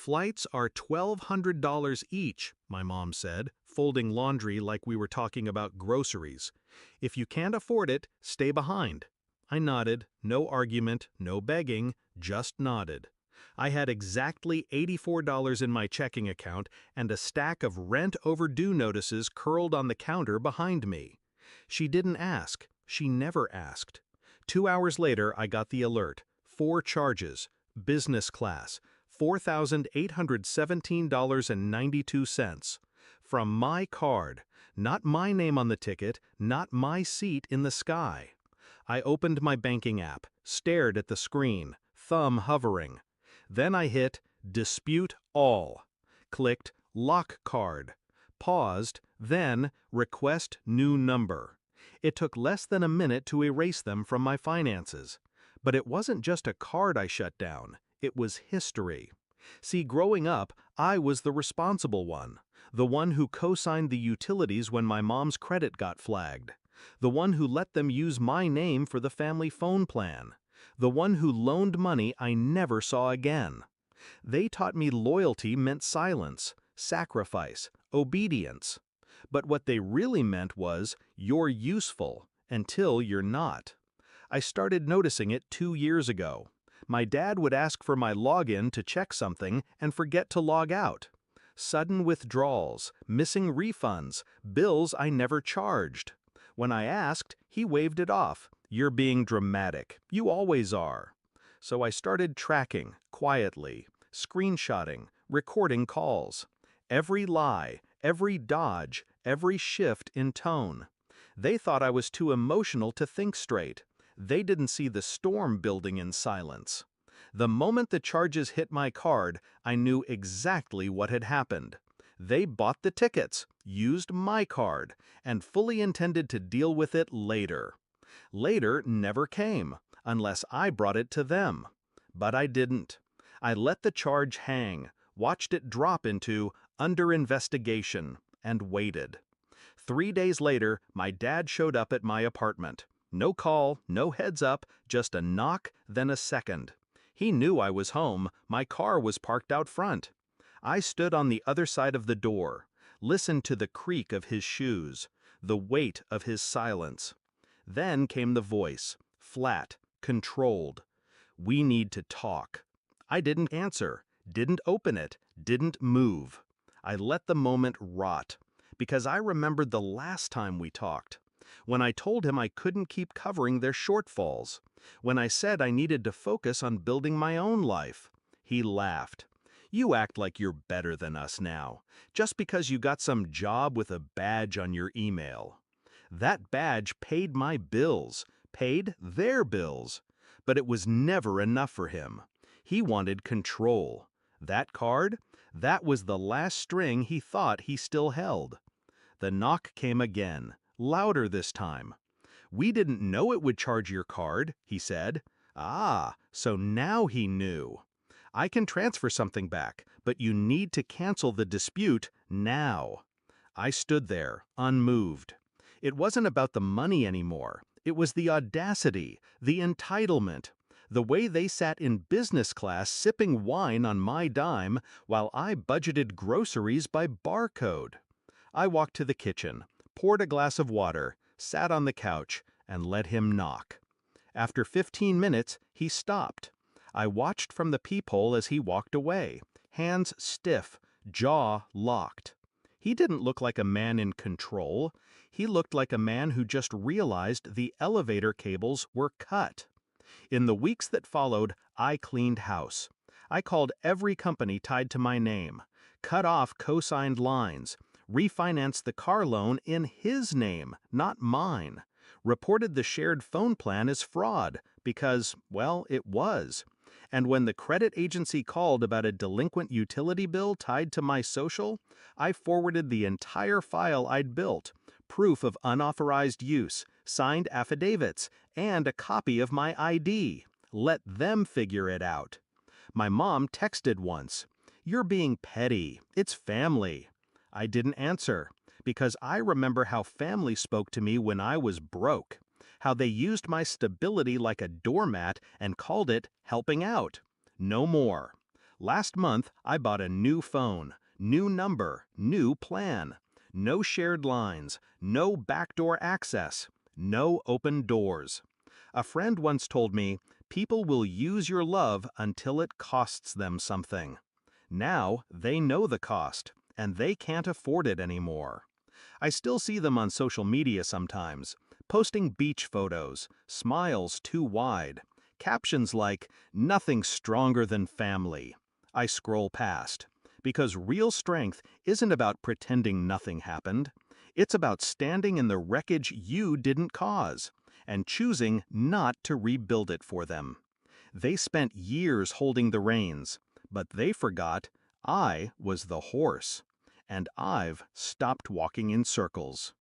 Flights are $1,200 each, my mom said, folding laundry like we were talking about groceries. If you can't afford it, stay behind. I nodded, no argument, no begging, just nodded. I had exactly $84 in my checking account and a stack of rent overdue notices curled on the counter behind me. She didn't ask. She never asked. 2 hours later, I got the alert. 4 charges. Business class. $4,817.92. From my card. Not my name on the ticket, not my seat in the sky. I opened my banking app, stared at the screen, thumb hovering. Then I hit Dispute All. Clicked Lock Card. Paused, then Request New Number. It took less than a minute to erase them from my finances. But it wasn't just a card I shut down. It was history. See, growing up, I was the responsible one. The one who co-signed the utilities when my mom's credit got flagged. The one who let them use my name for the family phone plan. The one who loaned money I never saw again. They taught me loyalty meant silence, sacrifice, obedience. But what they really meant was, you're useful until you're not. I started noticing it 2 years ago. My dad would ask for my login to check something and forget to log out. Sudden withdrawals, missing refunds, bills I never charged. When I asked, he waved it off. You're being dramatic. You always are. So I started tracking, quietly, screenshotting, recording calls. Every lie, every dodge, every shift in tone. They thought I was too emotional to think straight. They didn't see the storm building in silence. The moment the charges hit my card, I knew exactly what had happened. They bought the tickets, used my card, and fully intended to deal with it later. Later never came, unless I brought it to them. But I didn't. I let the charge hang, watched it drop into under investigation, and waited. 3 days later, my dad showed up at my apartment. No call, no heads up, just a knock, then a second. He knew I was home. My car was parked out front. I stood on the other side of the door, listened to the creak of his shoes, the weight of his silence. Then came the voice, flat, controlled. We need to talk. I didn't answer, didn't open it, didn't move. I let the moment rot, because I remembered the last time we talked. When I told him I couldn't keep covering their shortfalls. When I said I needed to focus on building my own life. He laughed. You act like you're better than us now, just because you got some job with a badge on your email. That badge paid my bills, paid their bills. But it was never enough for him. He wanted control. That card? That was the last string he thought he still held. The knock came again, louder this time. We didn't know it would charge your card, he said. Ah, so now he knew. I can transfer something back, but you need to cancel the dispute now. I stood there, unmoved. It wasn't about the money anymore. It was the audacity, the entitlement. The way they sat in business class sipping wine on my dime while I budgeted groceries by barcode. I walked to the kitchen, poured a glass of water, sat on the couch, and let him knock. After 15 minutes, he stopped. I watched from the peephole as he walked away, hands stiff, jaw locked. He didn't look like a man in control. He looked like a man who just realized the elevator cables were cut. In the weeks that followed, I cleaned house. I called every company tied to my name, cut off co-signed lines, refinanced the car loan in his name, not mine, reported the shared phone plan as fraud because, well, it was. And when the credit agency called about a delinquent utility bill tied to my social, I forwarded the entire file I'd built, proof of unauthorized use, signed affidavits, and a copy of my ID. Let them figure it out. My mom texted once, "You're being petty. It's family." I didn't answer, because I remember how family spoke to me when I was broke, how they used my stability like a doormat and called it helping out. No more. Last month, I bought a new phone, new number, new plan. No shared lines, no backdoor access, no open doors. A friend once told me, people will use your love until it costs them something. Now they know the cost, and they can't afford it anymore. I still see them on social media sometimes, posting beach photos, smiles too wide, captions like, "Nothing stronger than family." I scroll past, because real strength isn't about pretending nothing happened. It's about standing in the wreckage you didn't cause, and choosing not to rebuild it for them. They spent years holding the reins, but they forgot I was the horse, and I've stopped walking in circles.